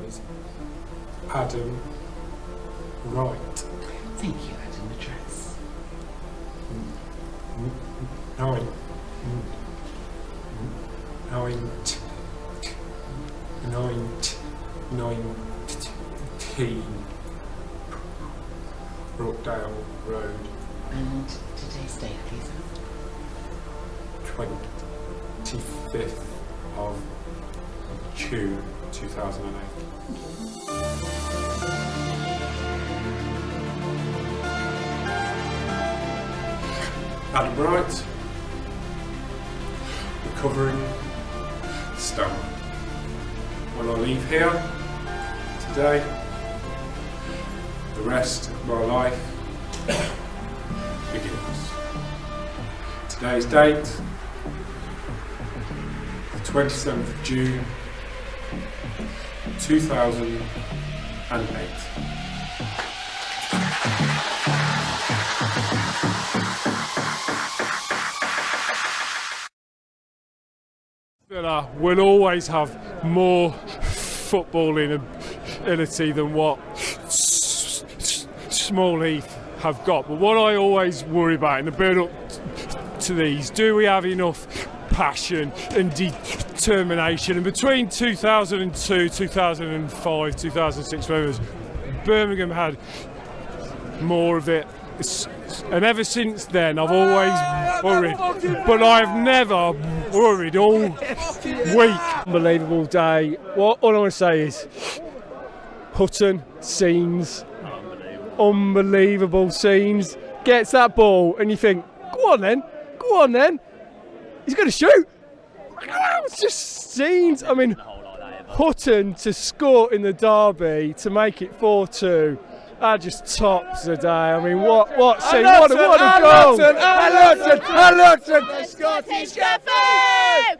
is Adam Wright. Thank you, Adam. Address. 19 Brookdale Road. And today's date, please. 25th of June 2008. Adam Wright, recovering Stammer. When I leave here today, the rest of my life begins. Today's date, the 27th of June 2008. Villa will always have more footballing ability than what Small Heath have got. But what I always worry about in the build-up to these, do we have enough passion and determination? And between 2002, 2005, 2006, Birmingham had more of it. And ever since then, I've always worried, but I've never worried all week. Unbelievable day. What all I want to say is, Hutton scenes, unbelievable scenes. Gets that ball, and you think, go on then. He's going to shoot. It's just scenes. I mean, Hutton to score in the derby to make it 4-2. That just tops the day. I mean, what scene? What a goal! The Scottish Cafe!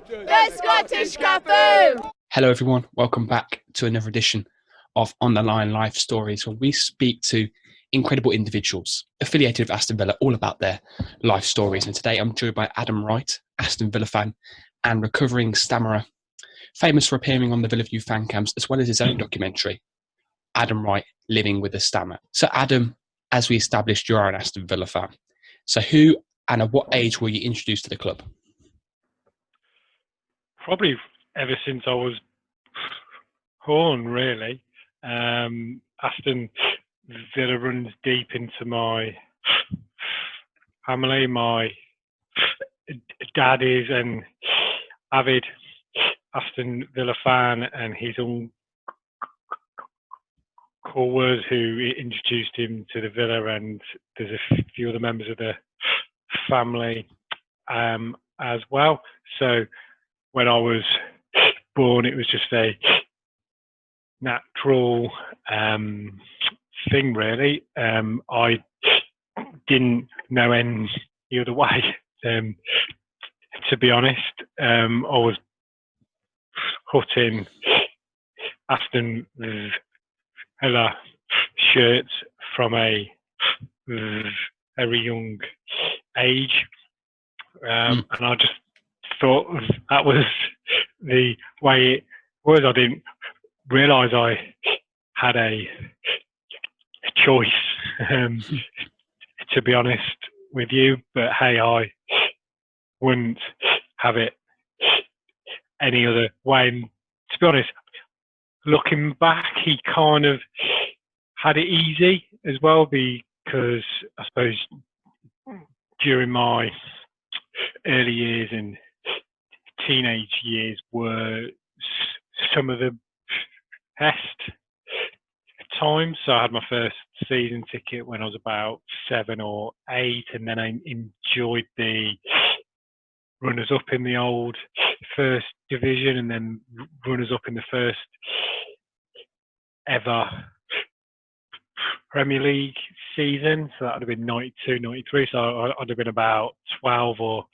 The Scottish Cafe! Hello, everyone. Welcome back to another edition of On the Line Life Stories, where we speak to incredible individuals affiliated with Aston Villa, all about their life stories. And today I'm joined by Adam Wright, Aston Villa fan and recovering stammerer, famous for appearing on the Villa View fan cams, as well as his own documentary, Adam Wright, Living with a Stammer. So Adam, as we established, you are an Aston Villa fan. So who and at what age were you introduced to the club? Probably ever since I was born, really. Aston Villa runs deep into my family. My dad is an avid Aston Villa fan, and his uncle was who introduced him to the Villa, and there's a few other members of the family as well. So when I was born, it was just a natural thing, really. I didn't know any other way, to be honest. I was putting Aston Villa shirts from a very young age, and I just thought that was the way it was. I didn't realise I had a choice, to be honest with you, but hey, I wouldn't have it any other way. And to be honest, looking back, he kind of had it easy as well, because I suppose during my early years and teenage years were some of the best times. So I had my first season ticket when I was about 7 or 8, and then I enjoyed the runners-up in the old first division, and then runners-up in the first ever Premier League season. So that would have been 92, 93. So I'd have been about 12 or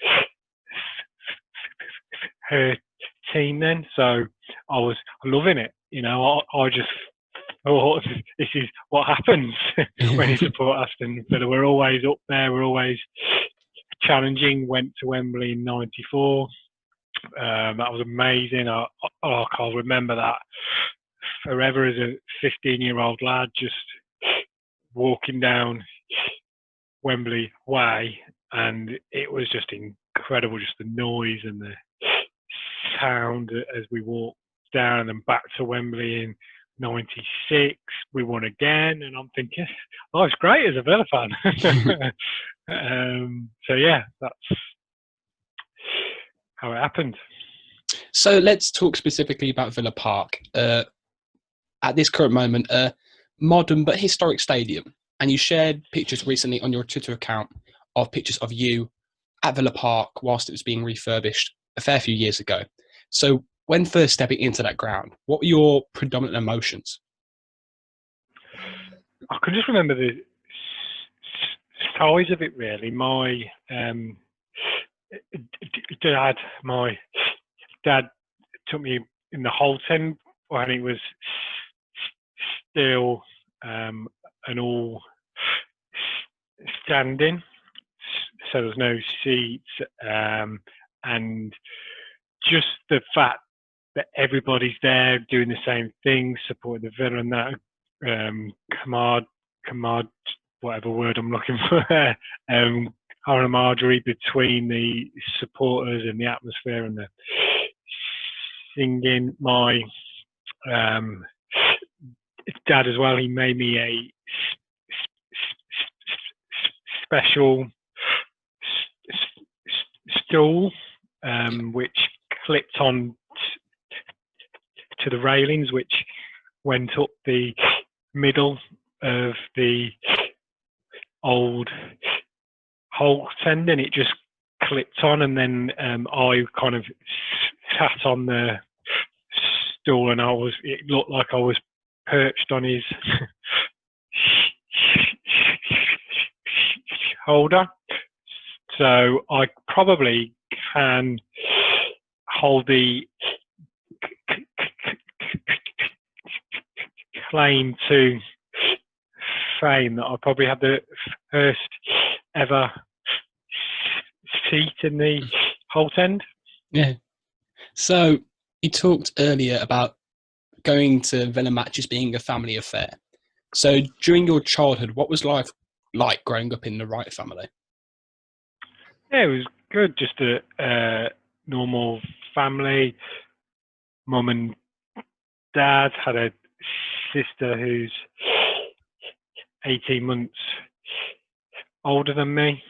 13 then. So I was loving it. You know, I just thought this is what happens when you support Aston Villa. We're always up there. We're always challenging. Went to Wembley in '94. That was amazing. I remember that forever as a 15-year-old lad, just walking down Wembley Way, and it was just incredible, just the noise and the sound as we walked down and back to Wembley in '96. We won again, and I'm thinking, oh, it's great as a Villa fan. So yeah, that's how it happened. So let's talk specifically about Villa Park. At this current moment, a modern but historic stadium, and you shared pictures recently on your Twitter account of pictures of you at Villa Park whilst it was being refurbished a fair few years ago. So when first stepping into that ground, what were your predominant emotions? I can just remember the size of it, really. My dad took me in the whole 10 when it was still an all standing, so there's no seats, and just the fact that everybody's there doing the same thing, supporting the Villa, and that whatever word I'm looking for there, camaraderie between the supporters and the atmosphere and the singing. My dad as well, he made me a special stool which clipped on to the railings, which went up the middle of the old Holt end, and it just clipped on, and then I kind of sat on the stool, and it looked like I was perched on his shoulder. So I probably can hold the claim to fame that I probably had the first ever seat in the Holt end. Yeah. So you talked earlier about going to Villa matches being a family affair. So during your childhood, what was life like growing up in the Wright family? Yeah, it was good. Just a normal family. Mum and dad, had a sister who's 18 months older than me.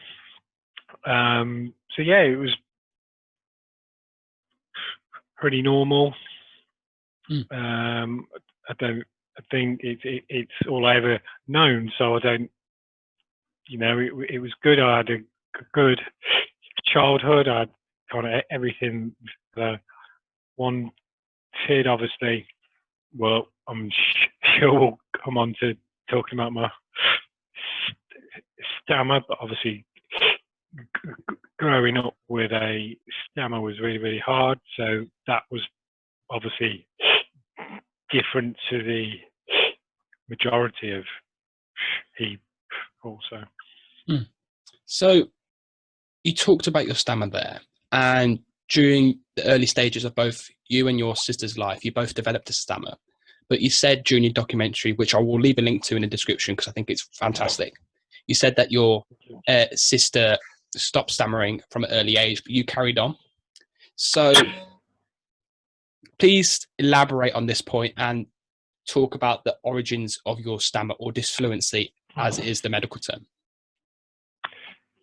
So yeah, it was pretty normal. I think it's all I ever known, so I don't, it was good. I had a good childhood. I had kind of everything that I wanted. Obviously, well, I'm sure we'll come on to talking about my stammer, but obviously growing up with a stammer was really, really hard. So that was obviously different to the majority of people also. So you talked about your stammer there, and during the early stages of both you and your sister's life, you both developed a stammer. But you said during your documentary, which I will leave a link to in the description because I think it's fantastic, you said that your sister stopped stammering from an early age, but you carried on. So please elaborate on this point and talk about the origins of your stammer, or disfluency, as is the medical term.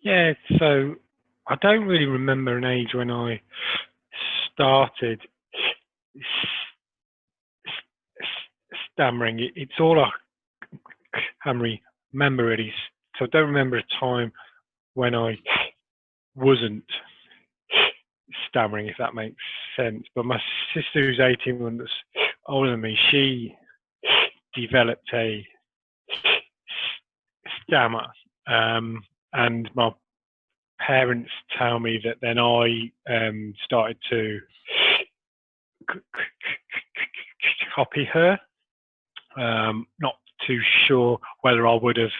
Yeah, so I don't really remember an age when I started stammering. It's all I can remember, really. So I don't remember a time when I wasn't stammering, if that makes sense. But my sister, who's 18 months older than me, she developed a stammer, and my parents tell me that then I started to copy her. Not too sure whether I would have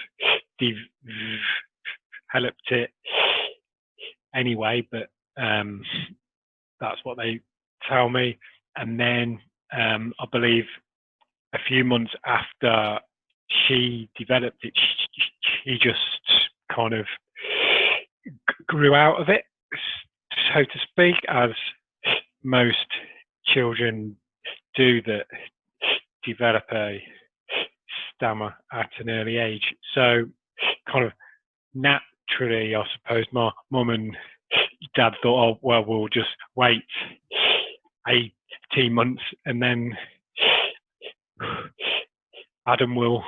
developed it anyway, but that's what they tell me. And then I believe a few months after she developed it, she just kind of grew out of it, so to speak, as most children do that develop a stammer at an early age. So kind of naturally, I suppose, my mum and dad thought, oh, well, we'll just wait 18 months and then Adam will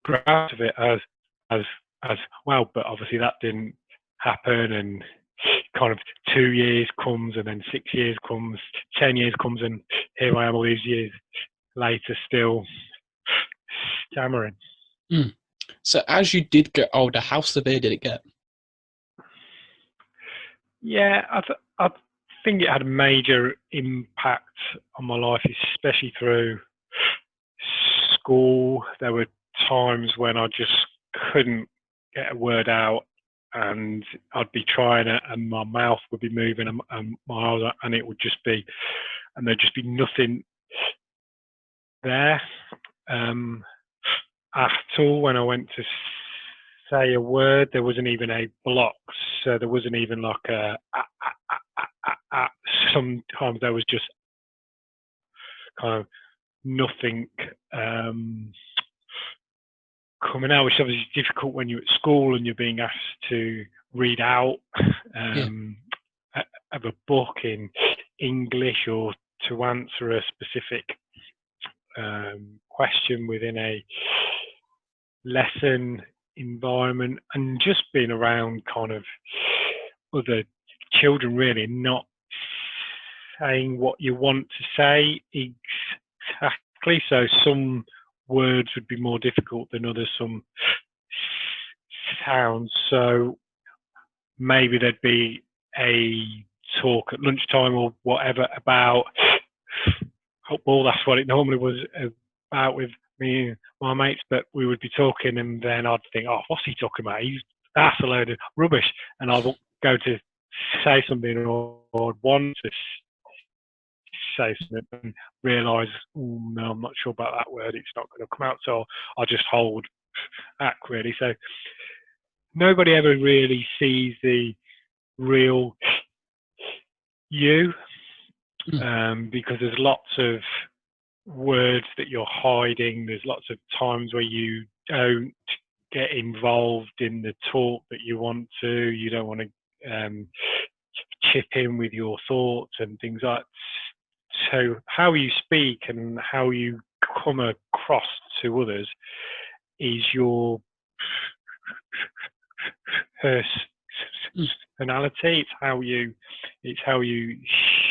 grow out of it as well. But obviously that didn't happen, and kind of 2 years comes, and then 6 years comes, 10 years comes, and here I am all these years later still stammering. So as you did get older, how severe did it get? Yeah, I think it had a major impact on my life, especially through school. There were times when I just couldn't get a word out, and I'd be trying it, and my mouth would be moving, and my eyes, and it would just be, and there'd just be nothing there at all. When I went to say a word, there wasn't even a block, so there wasn't even like a sometimes there was just kind of nothing coming out, which is obviously difficult when you're at school and you're being asked to read out of a book in English, or to answer a specific question within a lesson environment, and just being around kind of other children, really not saying what you want to say exactly. So some words would be more difficult than others, some sounds. So maybe there'd be a talk at lunchtime or whatever about football. That's what it normally was about with me and my mates, but we would be talking, and then I'd think, oh, what's he talking about? That's a load of rubbish. And I'd go to say something, or want to say something, and realise, oh, no, I'm not sure about that word, it's not going to come out, so I just hold back, really. So nobody ever really sees the real you, because there's lots of words that you're hiding. There's lots of times where you don't get involved in the talk that you want to. You don't want to chip in with your thoughts and things like that. So how you speak and how you come across to others is your personality. It's how you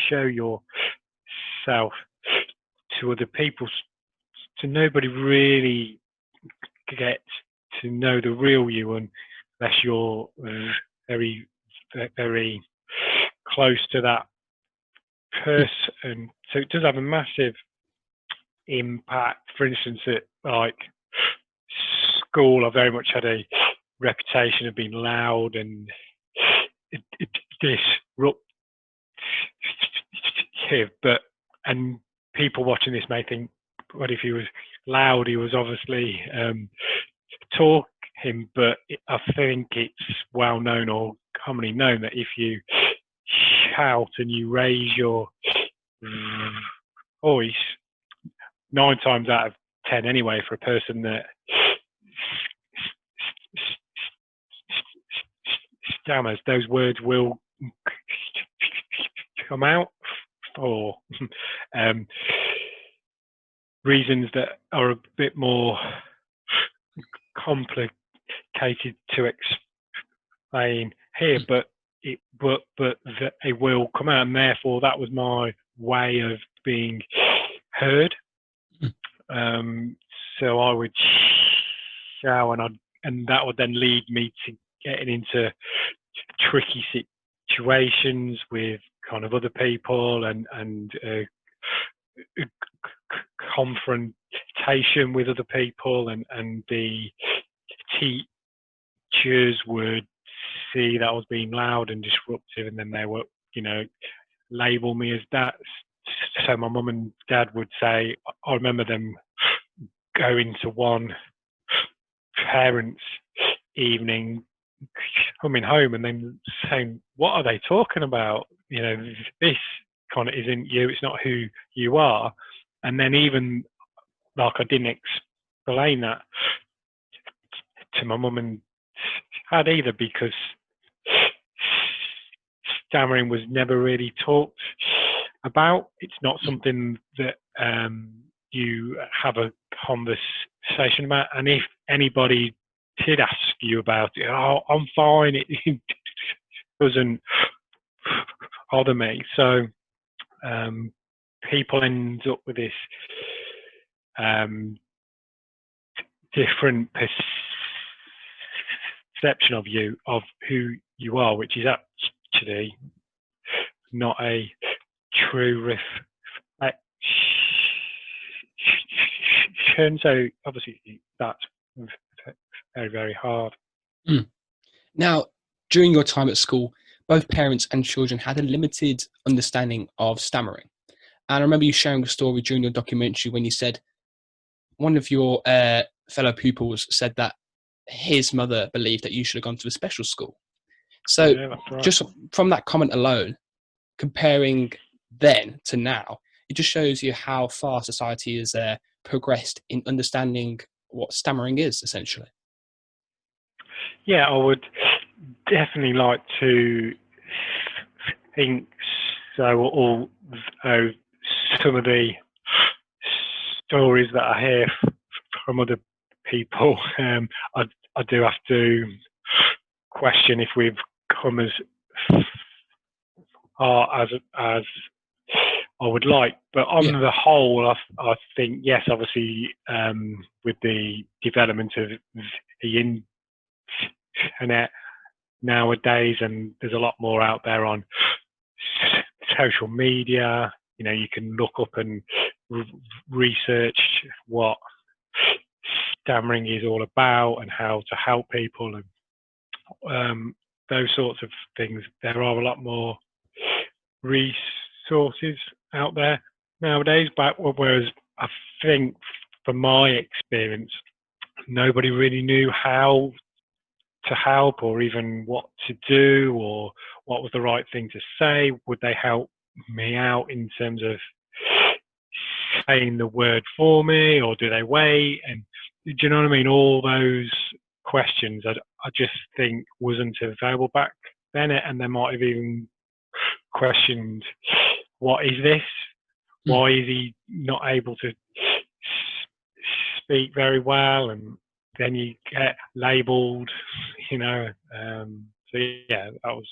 show yourself to other people. So nobody really gets to know the real you unless you're very, very close to that person. So it does have a massive impact. For instance, at like school, I very much had a reputation of being loud and disruptive, and people watching this may think, what if he was loud? He was obviously talking, but I think it's well known or commonly known that if you shout and you raise your voice, 9 times out of 10 anyway, for a person that stammers, those words will come out for reasons that are a bit more complicated to explain here, but it will come out, and therefore that was my way of being heard. So I would shout, and that would then lead me to getting into tricky situations with kind of other people, and confrontation with other people, and the teachers would see that I was being loud and disruptive, and then they would, label me as that so my mum and dad would say, I remember them going to one parents' evening, coming home and then saying, what are they talking about? You know, this kind of isn't you, it's not who you are. And then even like I didn't explain that to my mum and dad either, because stammering was never really talked about. It's not something that you have a conversation about. And if anybody did ask you about it, oh, I'm fine, it doesn't bother me. So people end up with this different perception of you, of who you are, which is actually not a true reflection. So obviously that's very, very hard. Now, during your time at school, both parents and children had a limited understanding of stammering. And I remember you sharing a story during your documentary when you said one of your fellow pupils said that his mother believed that you should have gone to a special school. So Yeah, that's right. just from that comment alone, comparing then to now, it just shows you how far society has progressed in understanding what stammering is, essentially. Yeah, I would definitely like to think so, although some of the stories that I hear from other people, I do have to question if we've come as far as I would like. But on the whole, I think, yes, obviously, with the development of the internet nowadays, and there's a lot more out there on social media. You know, you can look up and research what stammering is all about and how to help people, and those sorts of things. There are a lot more resources out there nowadays, but whereas I think from my experience, nobody really knew how to help, or even what to do, or what was the right thing to say. Would they help me out in terms of saying the word for me, or do they wait? And do you know what I mean? All those questions I just think wasn't available back then, and they might have even questioned, what is this? Why is he not able to speak very well? And then you get labelled, you know. So yeah, that was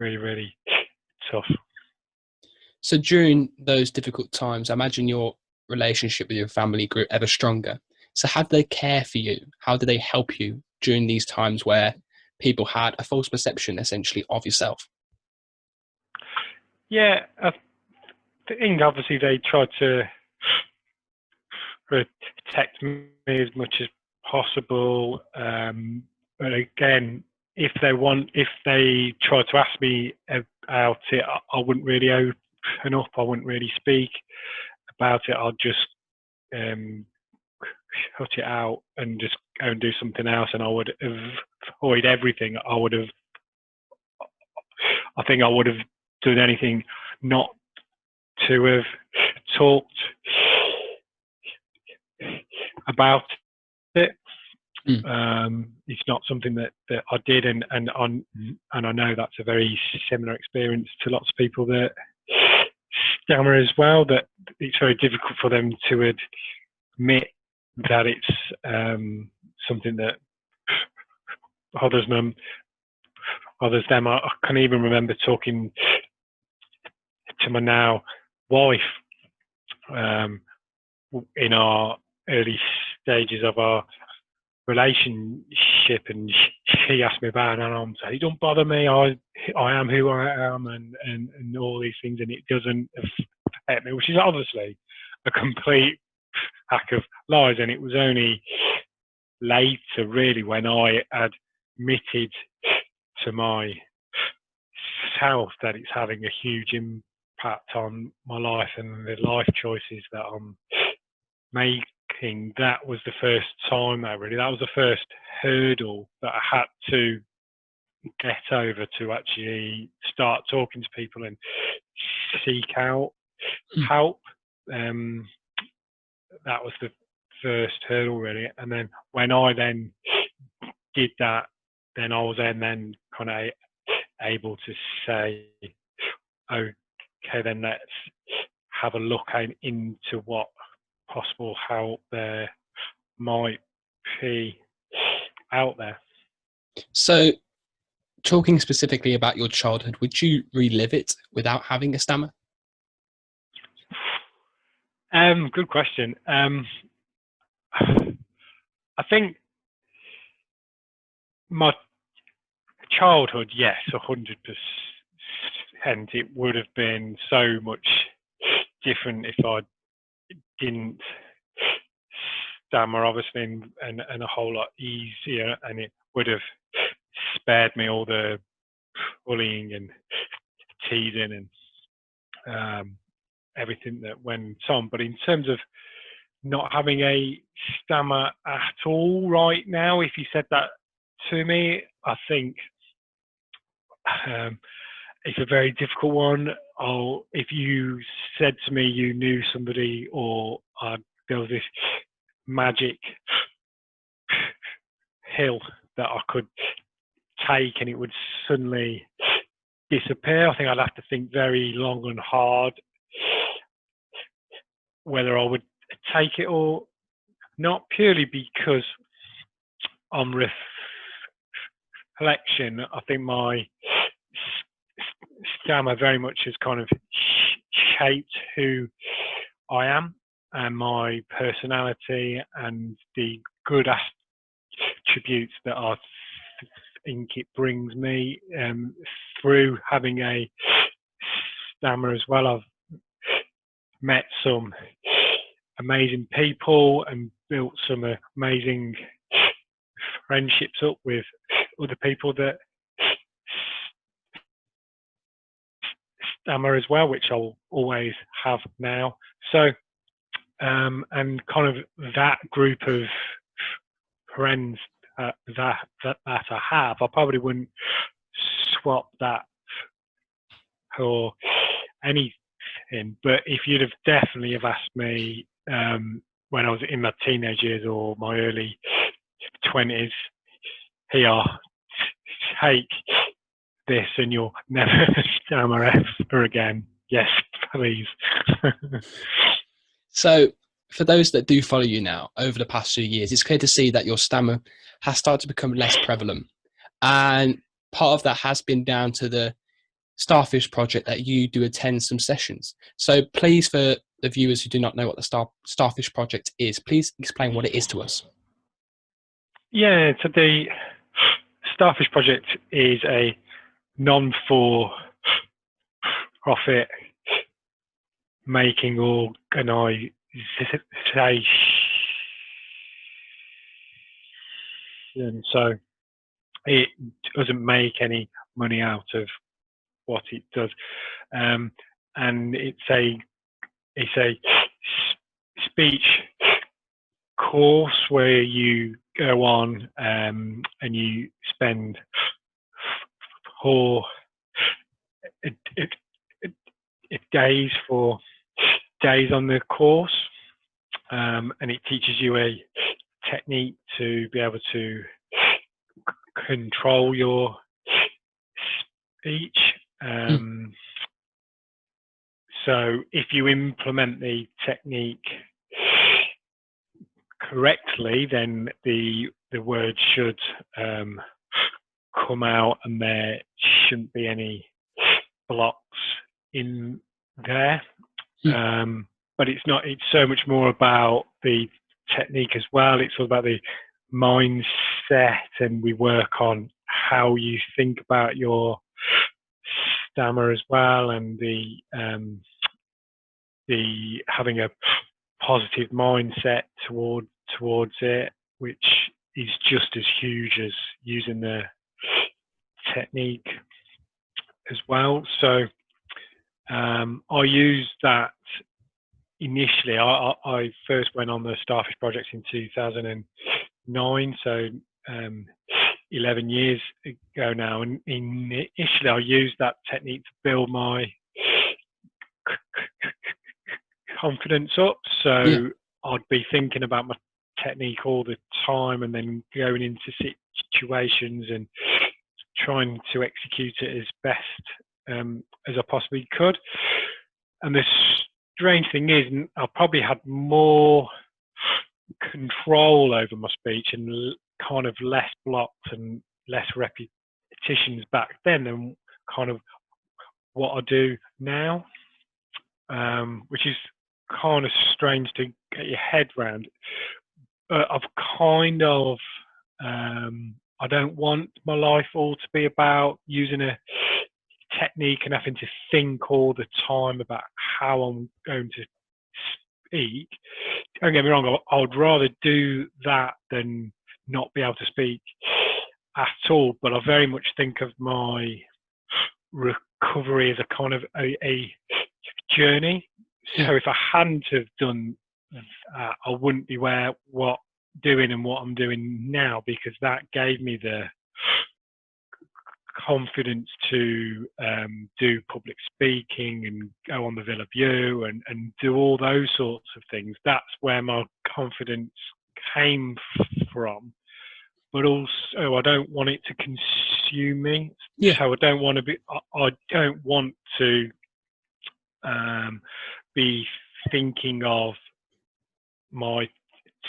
really, really tough. So during those difficult times, I imagine your relationship with your family grew ever stronger. So how did they care for you? How did they help you during these times where people had a false perception, essentially, of yourself? Yeah, I think obviously they tried to protect me as much as possible. But again, if they tried to ask me about it, I wouldn't really open up. I wouldn't really speak about it. I'd just cut it out and just go and do something else, and I would avoid everything. I think I would have done anything not to have talked about it. It's not something that I did, and I know that's a very similar experience to lots of people that stammer as well, that it's very difficult for them to admit that it's something that bothers them. I can even remember talking to my now wife in our early stages of our relationship, and she asked me about it, and I'm saying, it don't bother me, I am who I am, and all these things, and it doesn't affect me, which is obviously a complete pack of lies. And it was only later, really, when I admitted to myself that it's having a huge impact impact on my life and the life choices that I'm making. That was the first time that was the first hurdle that I had to get over to actually start talking to people and seek out help. That was the first hurdle really, and then when I then did that, then I was then kind of able to say, okay, then let's have a look into what possible help there might be out there. So, talking specifically about your childhood, would you relive it without having a stammer? Good question. I think my childhood, yes, 100%. It would have been so much different if I didn't stammer, obviously, and a whole lot easier, and it would have spared me all the bullying and teasing and everything that went on. But in terms of not having a stammer at all right now, if you said that to me, I think it's a very difficult one. If you said to me you knew somebody, or there was this magic hill that I could take and it would suddenly disappear, I think I'd have to think very long and hard whether I would take it or not, purely because on reflection, I think my stammer very much has kind of shaped who I am and my personality and the good attributes that I think it brings me through having a stammer as well. I've met some amazing people and built some amazing friendships up with other people that stammer as well, which I'll always have now. So, and kind of that group of friends that I have, I probably wouldn't swap that for anything. But if you'd have definitely have asked me when I was in my teenage years or my early 20s, here, take this and you'll never stammer ever again. Yes, please. So, for those that do follow you now over the past few years, it's clear to see that your stammer has started to become less prevalent. And part of that has been down to the Starfish Project, that you do attend some sessions. So please, for the viewers who do not know what the Starfish Project is, please explain what it is to us. Yeah, so the Starfish Project is a non-for-profit making organisation. So it doesn't make any money out of what it does, and it's a speech course where you go on and you spend 4 days on the course, and it teaches you a technique to be able to control your speech. So if you implement the technique correctly, then the words should come out and there shouldn't be any blocks in there. But it's so much more about the technique as well. It's all about the mindset, and we work on how you think about your stammer as well, and the having a positive mindset towards it, which is just as huge as using the technique as well. So I used that initially. I first went on the Starfish Project in 2009, so 11 years ago now. And initially, I used that technique to build my confidence up. So I'd be thinking about my technique all the time, and then going into situations and trying to execute it as best as I possibly could. And the strange thing is, I probably had more control over my speech and kind of less blocks and less repetitions back then than kind of what I do now, which is kind of strange to get your head around. I've kind of, I don't want my life all to be about using a technique and having to think all the time about how I'm going to speak. Don't get me wrong, I would rather do that than not be able to speak at all, but I very much think of my recovery as a kind of a journey. So if I hadn't have done I wouldn't be doing what I'm doing now, because that gave me the confidence to do public speaking and go on the Villa View and do all those sorts of things. That's where my confidence came from. But also, I don't want it to consume me. So I don't want to be thinking of my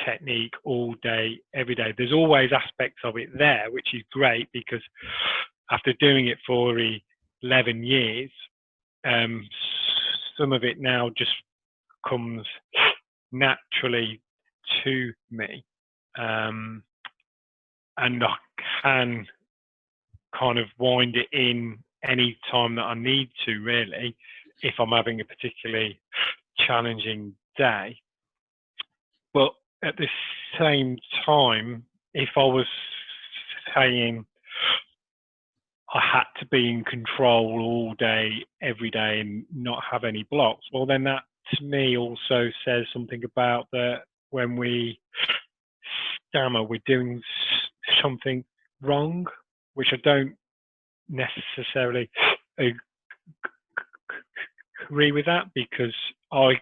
technique all day, every day. There's always aspects of it there, which is great, because after doing it for 11 years, some of it now just comes naturally to me. And I can kind of wind it in any time that I need to, really, if I'm having a particularly challenging day. But at the same time, if I was saying I had to be in control all day, every day, and not have any blocks, well, then that to me also says something about that when we stammer, we're doing something wrong, which I don't necessarily agree with that, because I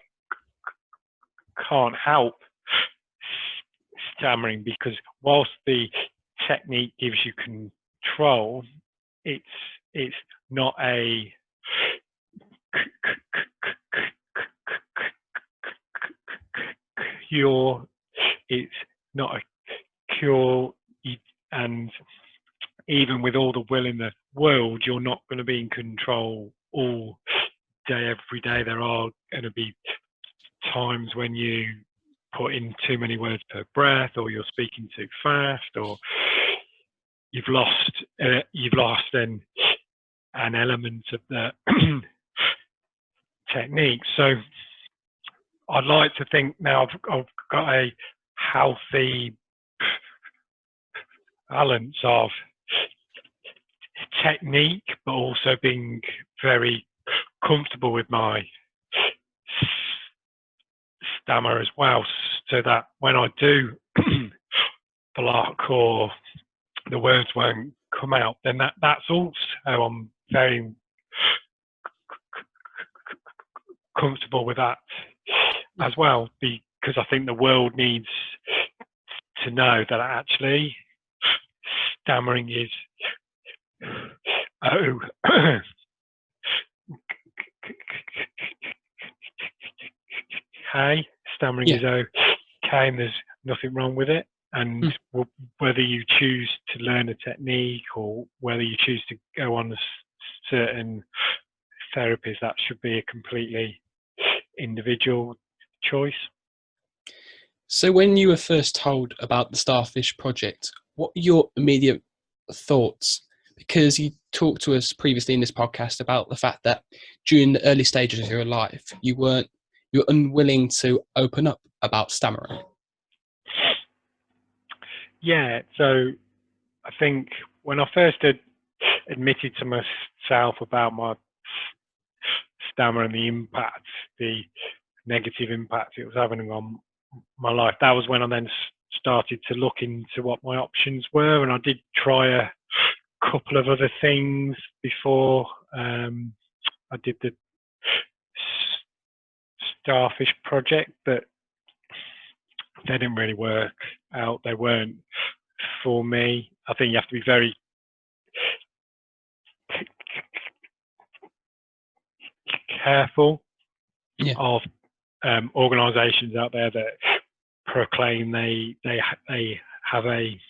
can't help stammering, because whilst the technique gives you control, it's not a cure. It's not a cure, and even with all the will in the world, you're not going to be in control all day, every day. There are going to be times when you put in too many words per breath, or you're speaking too fast, or you've lost an element of the technique. So I'd like to think now I've got a healthy balance of technique, but also being very comfortable with my stammer as well, so that when I do block or the words won't come out, then that's also I'm very comfortable with that as well, because I think the world needs to know that actually stammering is okay. Stammering is okay, and there's nothing wrong with it. And whether you choose to learn a technique or whether you choose to go on certain therapies, that should be a completely individual choice. So when you were first told about the Starfish Project, what were your immediate thoughts? Because you talked to us previously in this podcast about the fact that during the early stages of your life, you were unwilling to open up about stammering. Yeah, so I think when I first admitted to myself about my Stammer and the negative impact it was having on my life. That was when I then started to look into what my options were, and I did try a couple of other things before I did the Starfish Project, but they didn't really work out. They weren't for me. I think you have to be very careful of organisations out there that proclaim they have a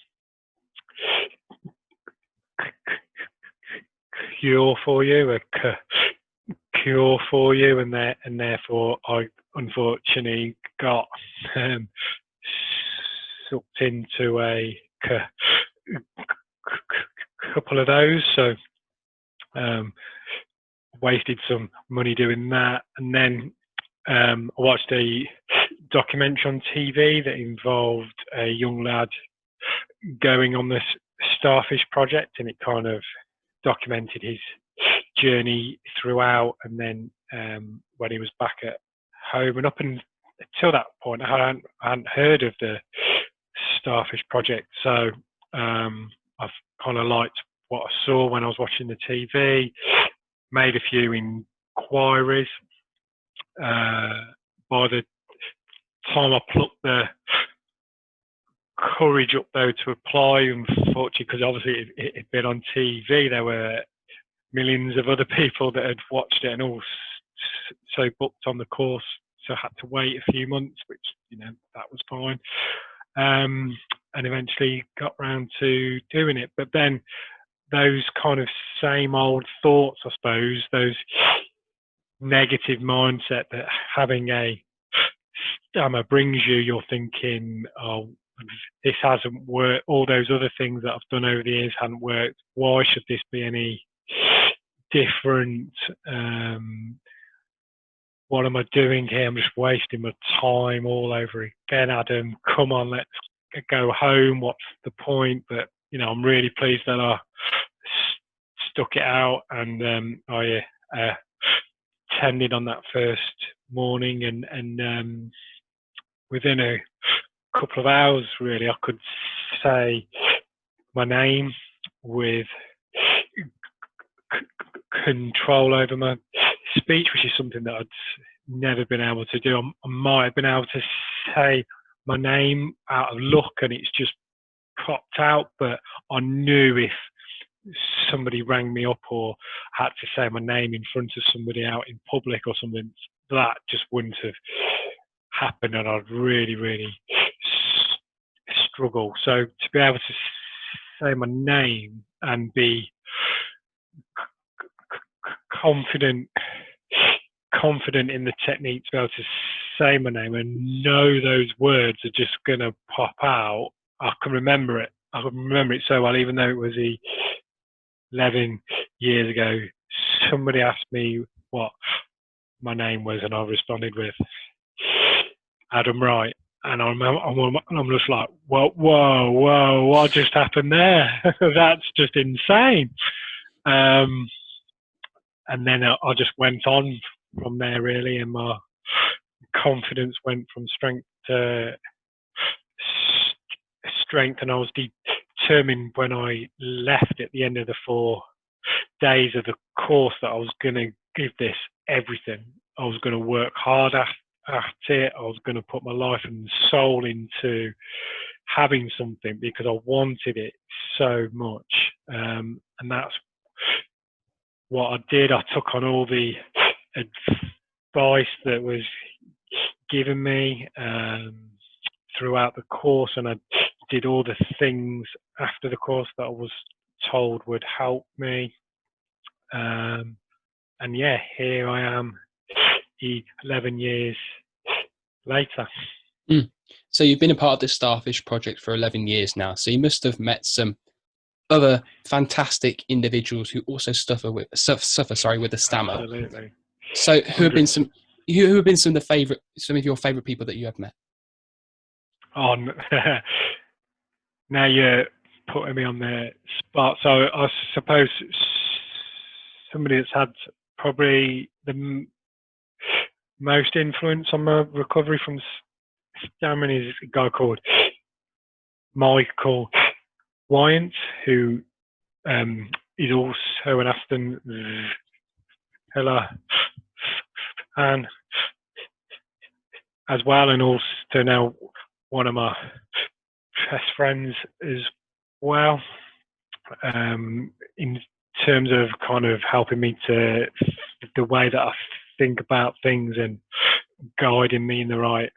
cure for you, cure for you, and therefore I unfortunately got sucked into a couple of those. So wasted some money doing that, and then I watched a documentary on TV that involved a young lad going on this Starfish Project, and it kind of documented his journey throughout, and then when he was back at home, and up until that point I hadn't heard of the Starfish Project. So I've kind of liked what I saw when I was watching the TV, made a few inquiries. By the time I plucked the courage up though to apply, unfortunately, because obviously it had been on TV, there were millions of other people that had watched it and all so booked on the course, so I had to wait a few months, which, you know, that was fine, and eventually got round to doing it. But then those kind of same old thoughts, I suppose, those negative mindset that having a stammer brings you, you're thinking, oh, this hasn't worked, all those other things that I've done over the years hadn't worked, why should this be any different? What am I doing here? I'm just wasting my time all over again. Adam, come on, let's go home, what's the point? But, you know, I'm really pleased that I stuck it out, and I attended on that first morning, and within a couple of hours, really, I could say my name with control over my speech, which is something that I'd never been able to do. I might have been able to say my name out of luck and it's just popped out, but I knew if somebody rang me up or had to say my name in front of somebody out in public or something, that just wouldn't have happened, and I'd really struggle. So to be able to say my name and be confident in the technique, to be able to say my name and know those words are just going to pop out, I can remember it. I can remember it so well, even though it was 11 years ago. Somebody asked me what my name was, and I responded with Adam Wright. And I'm just like, whoa, what just happened there? That's just insane. And then I just went on from there, really, and my confidence went from strength to strength, and I was determined when I left at the end of the 4 days of the course that I was going to give this everything. I was going to work hard at it. I was going to put my life and soul into having something because I wanted it so much, and that's what I did. I took on all the advice that was given me throughout the course, and I did all the things after the course that I was told would help me. And yeah, here I am 11 years later. So you've been a part of the Starfish Project for 11 years now. So you must have met some other fantastic individuals who also suffer with the stammer. Absolutely. So who have been some of your favourite people that you have met? Now you're putting me on the spot. So I suppose somebody that's had probably the most influence on my recovery from stammering is a guy called Michael Wyant, who is also an Aston Villa fan as well, and also now one of my best friends as well, in terms of kind of helping me to the way that I think about things and guiding me in the right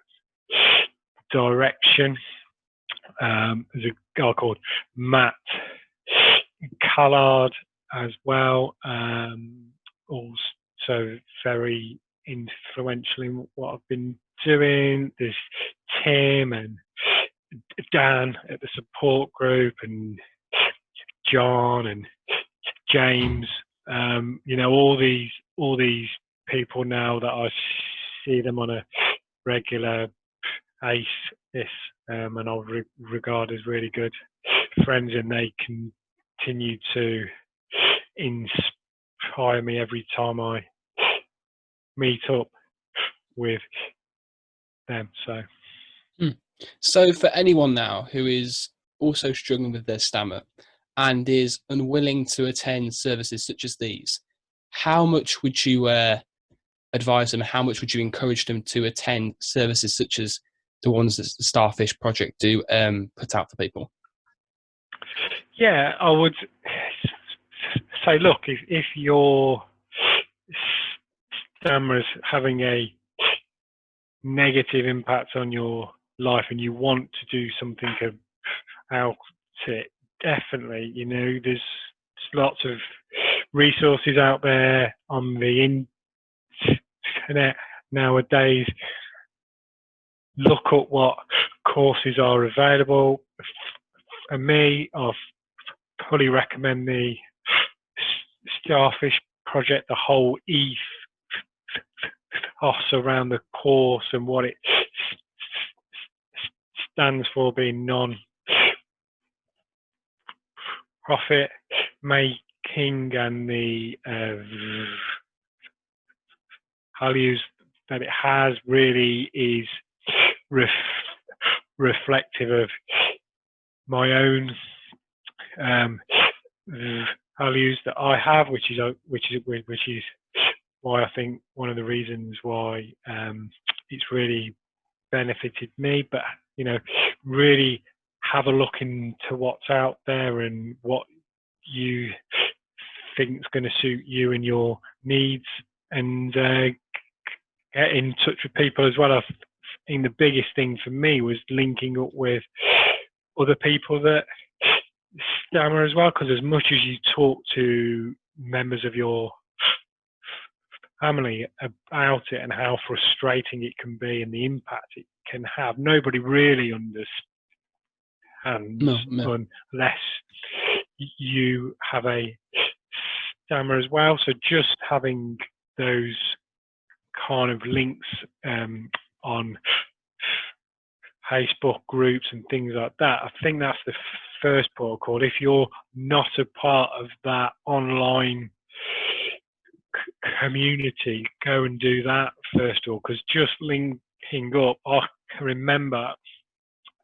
direction. There's a guy called Matt Callard as well, also very influential in what I've been doing. There's Tim and Dan at the support group, and John and James. All these people now that I see them on a regular basis, and I regard as really good friends, and they continue to inspire me every time I meet up with them. So for anyone now who is also struggling with their stammer and is unwilling to attend services such as these, how much would you advise them? How much would you encourage them to attend services such as the ones that the Starfish Project do put out for people? Yeah, I would say, look, if your stammer is having a negative impact on your life and you want to do something about it, definitely, there's lots of resources out there on the internet nowadays. Look at what courses are available. For me, I fully recommend the Starfish Project, the whole ethos around the course and what it stands for, being non-profit making, and the values that it has really is reflective of my own values that I have, which is why I think one of the reasons why it's really benefited me. But really have a look into what's out there and what you think is going to suit you and your needs, and get in touch with people as well. I think the biggest thing for me was linking up with other people that stammer as well, because as much as you talk to members of your family about it and how frustrating it can be and the impact it can have, nobody really understands unless you have a stammer as well. So just having those kind of links on Facebook groups and things like that, I think that's the first protocol. If you're not a part of that online community, go and do that first of all, because just linking up, I can remember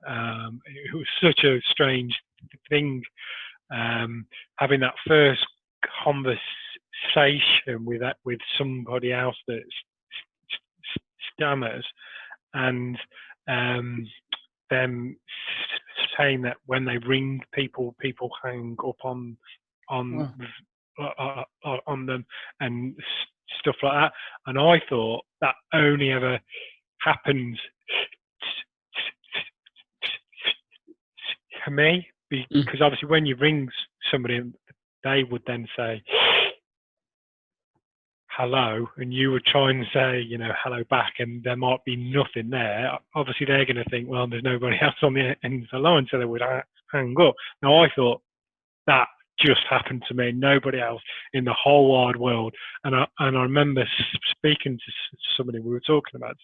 it was such a strange thing, having that first conversation with somebody else that stammers, and them saying that when they ring people hang up on them and stuff like that. And I thought that only ever happens to me, because obviously when you ring somebody, they would then say hello, and you would try and say, hello back, and there might be nothing there. Obviously they're going to think, well, there's nobody else on the end of the line, so they would hang up. Now I thought that just happened to me, nobody else in the whole wide world. And I remember speaking to somebody, we were talking about,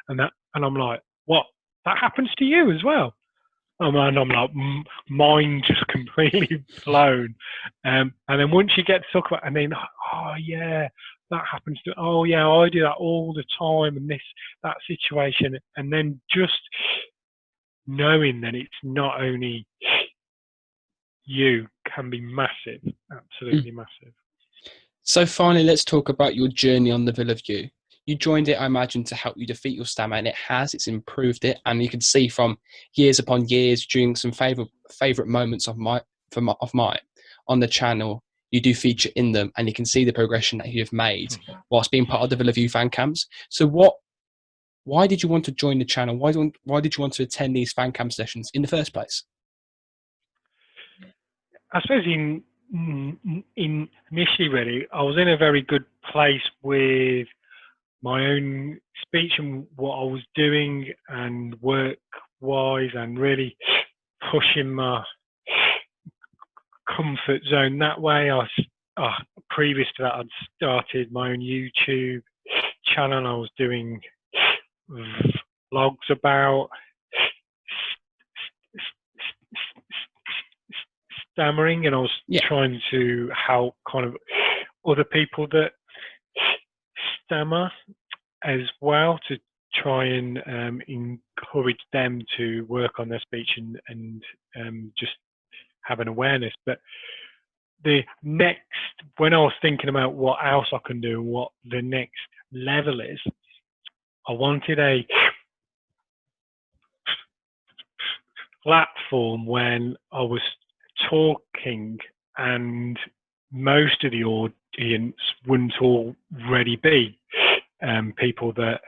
and I'm like, what? That happens to you as well? And I'm like, mind just completely blown. And then once you get to talk about, and then, oh yeah, that happens to, oh yeah, I do that all the time, and that situation. And then just knowing that it's not only you can be massive, absolutely massive. So finally, let's talk about your journey on the Villa View. You joined it, I imagine, to help you defeat your stammer, and it's improved it. And you can see from years upon years, during some favourite moments of mine on the channel, you do feature in them, and you can see the progression that you have made whilst being part of the Villa View fan cams. So why did you want to join the channel? Why did you want to attend these fan cam sessions in the first place? I suppose in initially, really, I was in a very good place with my own speech and what I was doing and work-wise, and really pushing my comfort zone that way. Previous to that, I'd started my own YouTube channel. I was doing vlogs about stammering, and I was trying to help kind of other people that stammer as well, to try and encourage them to work on their speech and just have an awareness. But when I was thinking about what else I can do and what the next level is, I wanted a platform when I was talking and most of the audience wouldn't already be people that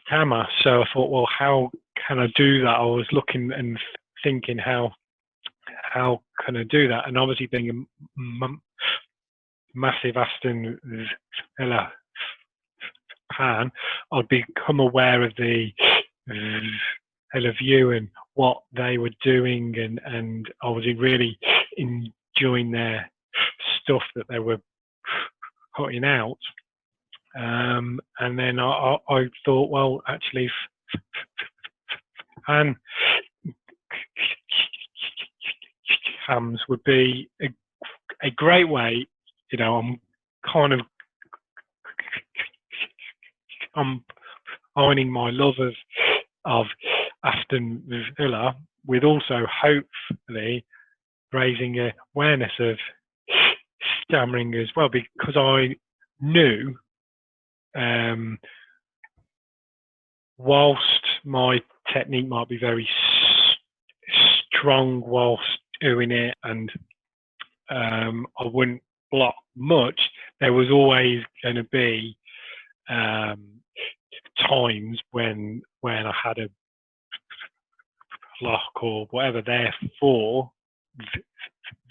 stammer. So I thought, well, how can I do that? I was looking and thinking, how can I do that? And obviously, being a massive Aston Villa fan, I'd become aware of the Villa View and what they were doing, and I was really enjoying their stuff that they were putting out. And then I thought, well, actually, fan cams would be a great way. You know, I'm combining my love of Aston Villa with also hopefully raising awareness of stammering as well, because I knew whilst my technique might be very strong whilst doing it, and I wouldn't block much, there was always going to be times when I had a block or whatever. Therefore,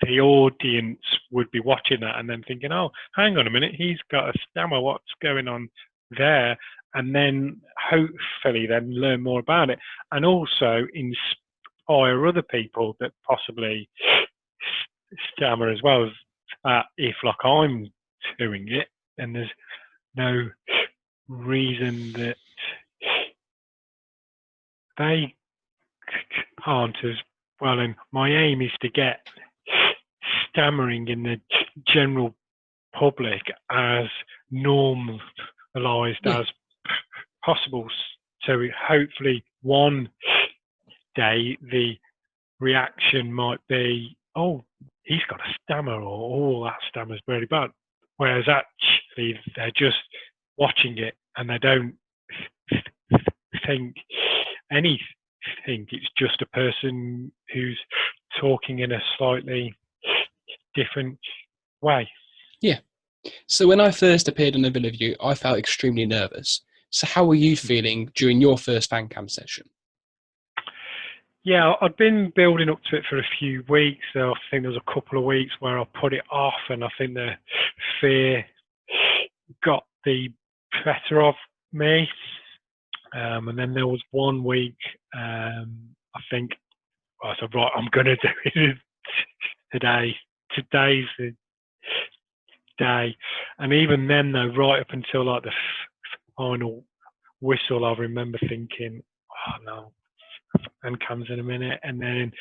the audience would be watching that and then thinking, oh, hang on a minute, he's got a stammer, what's going on there? And then hopefully then learn more about it, and also inspire other people that possibly stammer as well, if like I'm doing it, and there's no reason that they can't as well. And my aim is to get stammering in the general public as normalised as possible. So hopefully one day the reaction might be, oh, he's got a stammer, or oh, that stammer's very bad. Whereas actually they're just watching it and they don't think anything. It's just a person who's talking in a slightly different way. Yeah. So when I first appeared on the Villa View, I felt extremely nervous. So how were you feeling during your first fan cam session? Yeah, I'd been building up to it for a few weeks. So I think there was a couple of weeks where I put it off, and I think the fear got the better of me. And then there was 1 week, I think, I said, right, I'm going to do it today. Today's the day. And even then, though, right up until like the final whistle, I remember thinking, oh no, and comes in a minute. And then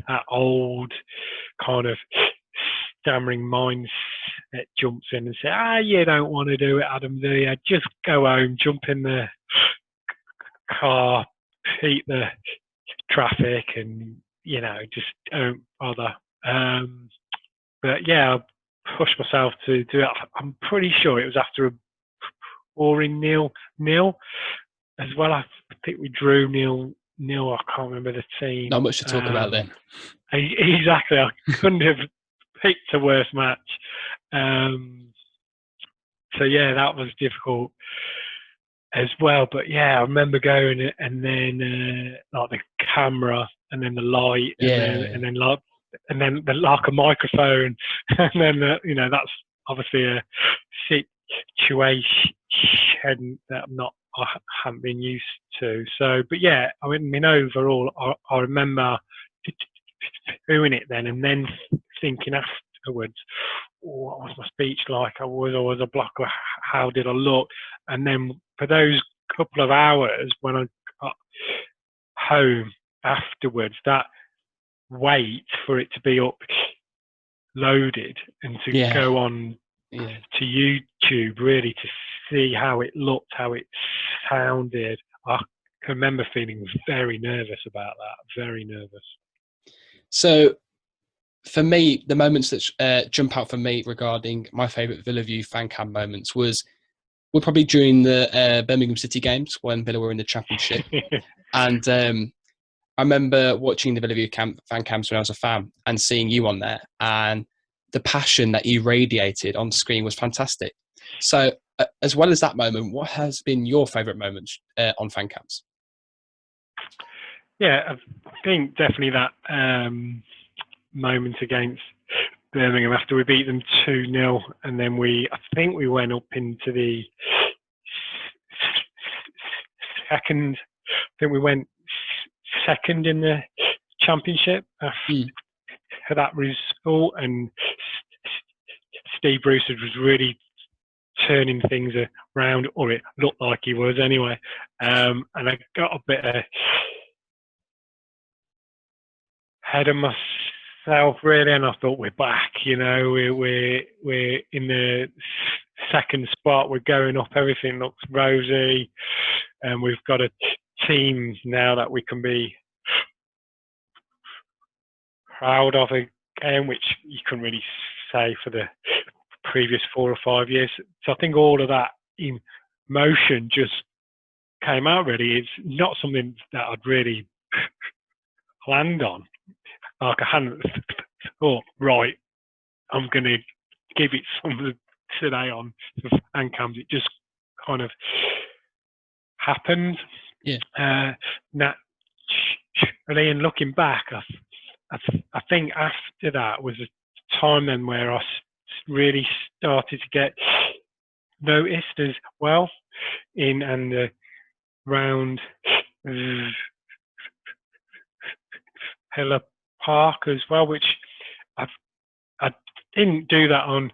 that old kind of stammering mindset jumps in and says, you don't want to do it, Adam, do you? Just go home, jump in the car, beat the traffic, and just don't bother. But yeah, I pushed myself to do it. I'm pretty sure it was after a boring 0-0 as well. I think we drew 0-0. I can't remember the team. Not much to talk about then. Exactly. I couldn't have picked a worse match. So yeah, that was difficult as well. But yeah, I remember going, and then like the camera, and then the light, and then like a microphone, and then that's obviously a situation that I haven't been used to. So, but yeah, I mean overall, I remember doing it then, and then thinking afterwards, what was my speech like? I was always a blocker. How did I look? And then for those couple of hours when I got home afterwards, that wait for it to be uploaded and to go on to YouTube, really to see how it looked, how it sounded. I can remember feeling very nervous about that, very nervous. So for me, the moments that jump out for me regarding my favourite Villa View fan cam moments were probably during the Birmingham City games when Villa were in the Championship. And I remember watching the Villa View fan cams when I was a fan and seeing you on there, and the passion that you radiated on screen was fantastic. So as well as that moment, what has been your favourite moments on fan cams? Yeah, I think definitely that moment against Birmingham after we beat them 2-0, and then I think we went up into the second. I think we went second in the Championship after that result, and Steve Bruce was really turning things around, or it looked like he was anyway. And I got a bit ahead of myself really, and I thought we're back. We're in the second spot. We're going up. Everything looks rosy, and we've got a team now that we can be proud of again, which you couldn't really say for the previous 4 or 5 years. So I think all of that emotion just came out really. It's not something that I'd really planned on. Like I hadn't thought, right, I'm going to give it some today on the fan cams. It just kind of happened. Yeah. Naturally, and looking back, I think after that was a time then where I really started to get noticed as well in and around Villa Park as well, which I didn't do that on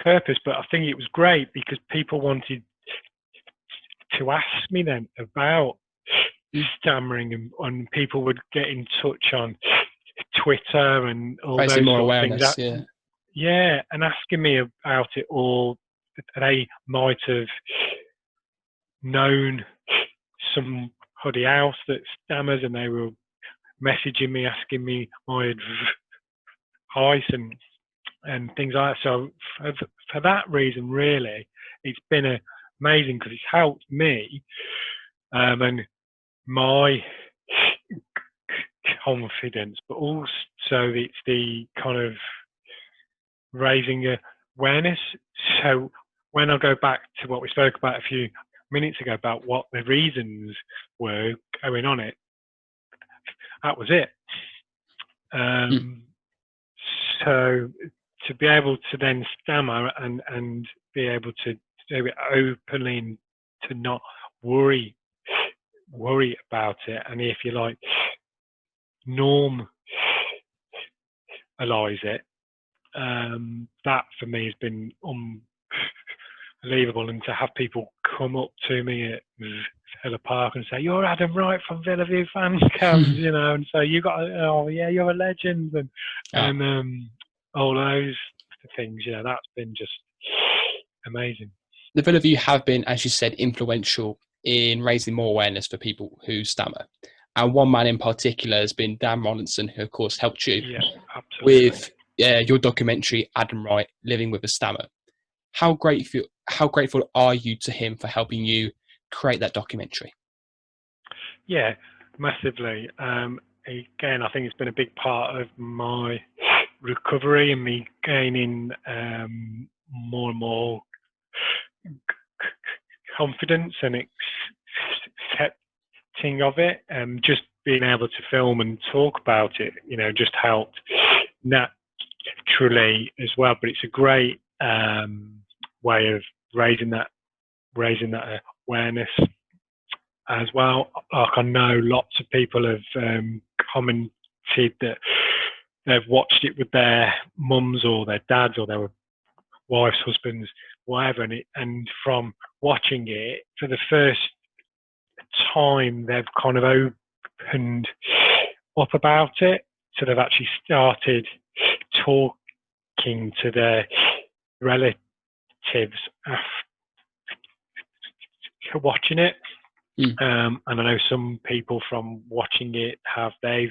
purpose, but I think it was great because people wanted to ask me then about stammering, and people would get in touch on Twitter and all those more sort awareness, of things. Yeah, and asking me about it all. They might have known somebody else that stammers, and they were messaging me, asking me my advice and things like that. So for that reason, really, it's been amazing because it's helped me and my confidence, but also it's the kind of raising awareness. So when I go back to what we spoke about a few minutes ago about what the reasons were going on it, that was it. So to be able to then stammer and be able to do it openly and to not worry about it, and if you like, normalize it, that for me has been unbelievable. And to have people come up to me at Villa Park and say, "You're Adam Wright from Villa View fan cams," and so you got, oh yeah, you're a legend, and all those things. That's been just amazing. The Villa of you have been, as you said, influential in raising more awareness for people who stammer. And one man in particular has been Dan Rollinson, who of course helped you with your documentary, Adam Wright, Living with a Stammer. How grateful are you to him for helping you create that documentary? Yeah, massively. Again, I think it's been a big part of my recovery and me gaining more and more confidence and accepting of it, and just being able to film and talk about it, just helped naturally as well. But it's a great way of raising that awareness as well. Like, I know lots of people have commented that they've watched it with their mums or their dads or their wives, husbands, whatever, and from watching it for the first time, they've kind of opened up about it. So they've actually started talking to their relatives after watching it. And I know some people from watching it they've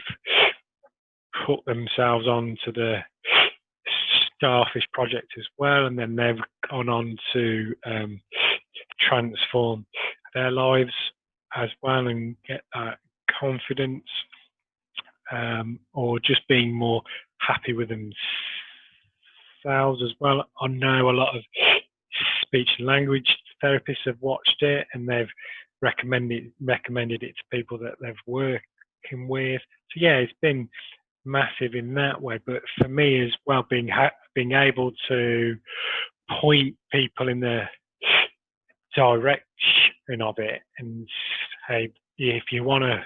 put themselves onto the Starfish Project as well, and then they've gone on to transform their lives as well and get that confidence, or just being more happy with themselves as well. I know a lot of speech and language therapists have watched it, and they've recommended it to people that they've working with. So yeah, it's been massive in that way. But for me as well, being able to point people in the direction of it and say, if you want to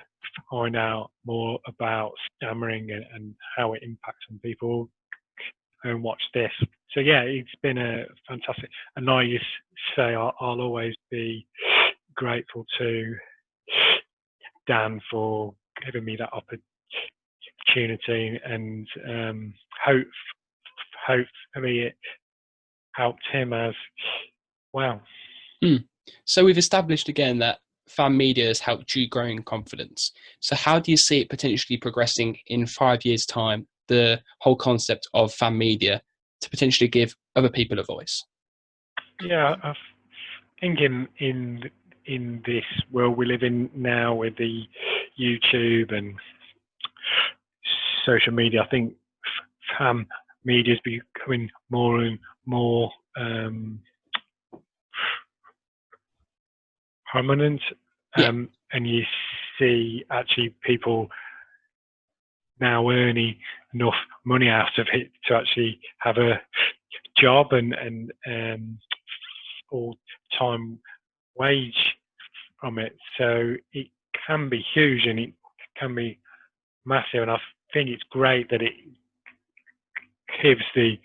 find out more about stammering and how it impacts on people, and watch this. So yeah, it's been a fantastic, and I used to say I'll always be grateful to Dan for giving me that opportunity, and hopefully it helped him as well. So we've established again that fan media has helped you grow in confidence. So how do you see it potentially progressing in 5 years' time, the whole concept of fan media, to potentially give other people a voice? Yeah, I think in this world we live in now with the YouTube and social media, I think fan media is becoming more and more prominent, and you see actually people now earning enough money out of it to actually have a job and full-time wage from it. So it can be huge and it can be massive, and I think it's great that it gives the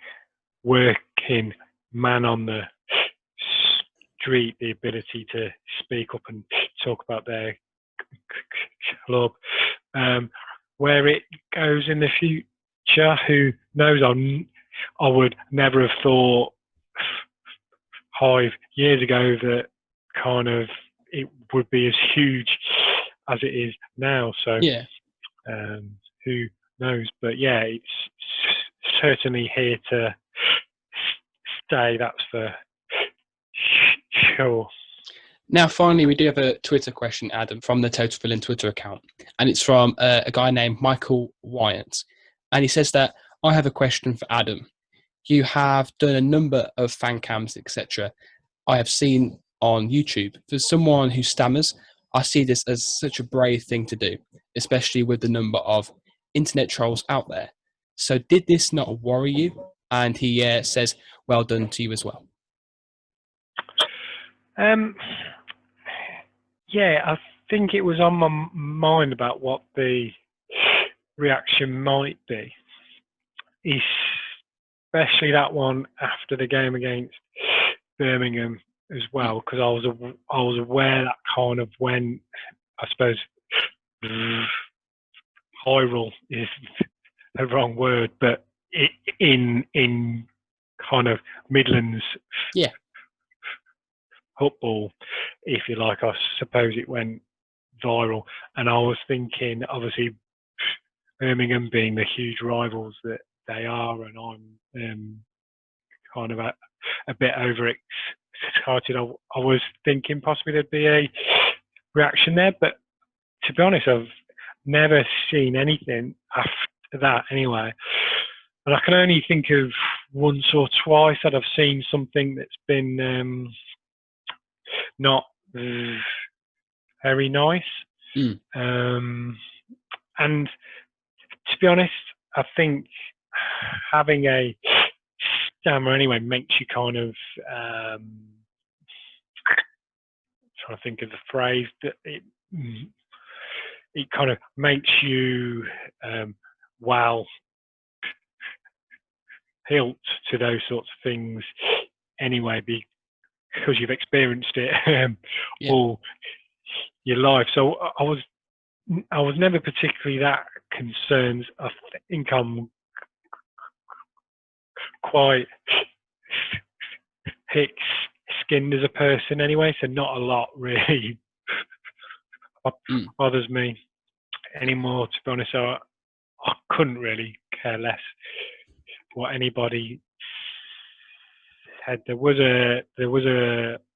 working man on the street the ability to speak up and talk about their club. Where it goes in the future, who knows? I would never have thought 5 years ago that kind of it would be as huge as it is now. So yeah, who knows? But yeah, it's certainly here to stay. That's for sure. Now, finally, we do have a Twitter question, Adam, from the Total Villain Twitter account. And it's from a guy named Michael Wyant. And he says that, I have a question for Adam. You have done a number of fan cams, etc. I have seen on YouTube. For someone who stammers, I see this as such a brave thing to do, especially with the number of internet trolls out there. So did this not worry you? And he says, well done to you as well. Yeah, I think it was on my mind about what the reaction might be, especially that one after the game against Birmingham as well, because I was aware that kind of went, I suppose, viral is the wrong word, but in kind of Midlands Yeah. football, if you like. I suppose it went viral, and I was thinking, obviously, Birmingham being the huge rivals that they are, and I'm kind of a bit overexcited. I was thinking possibly there'd be a reaction there, but to be honest, I've never seen anything after that anyway. And I can only think of once or twice that I've seen something that's been not very nice. And to be honest, I think having a stammer anyway makes you kind of trying to think of the phrase that it kind of makes you hilt to those sorts of things anyway, because you've experienced it all your life. So I was never particularly that concerned. I think I'm quite thick-skinned as a person anyway, so not a lot really bothers me anymore, to be honest. So I couldn't really care less what anybody said. There was a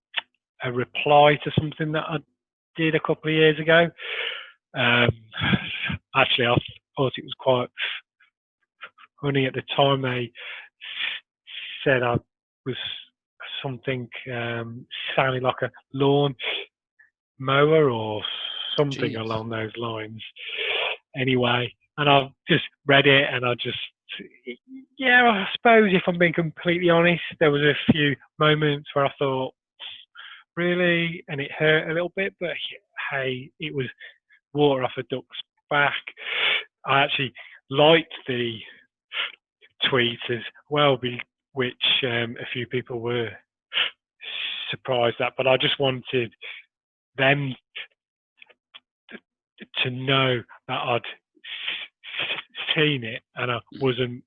reply to something that I did a couple of years ago. Actually, I thought it was quite funny at the time. They said I was something sounding like a lawn mower or something along those lines. Anyway, and I just read it, and I suppose if I'm being completely honest, there was a few moments where I thought, really, and it hurt a little bit, but hey, it was water off a duck's back. I actually liked the tweet as well, which a few people were surprised at, but I just wanted them to know that I'd seen it and I wasn't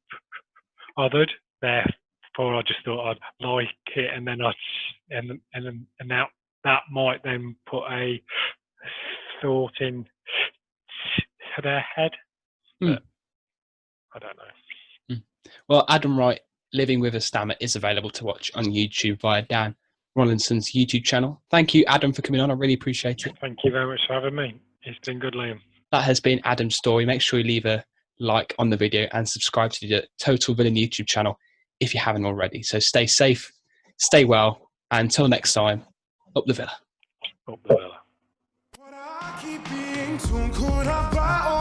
bothered. Therefore, I just thought I'd like it, and then that might then put a thought in their head. But I don't know. Well, Adam Wright, Living with a Stammer, is available to watch on YouTube via Dan Rollinson's YouTube channel. Thank you, Adam, for coming on. I really appreciate it. Thank you very much for having me. It's been good, Liam. That has been Adam's story. Make sure you leave a like on the video and subscribe to the Total Villain YouTube channel if you haven't already. So stay safe, stay well, and until next time, up the Villa. Up the Villa. But I keep being too caught up by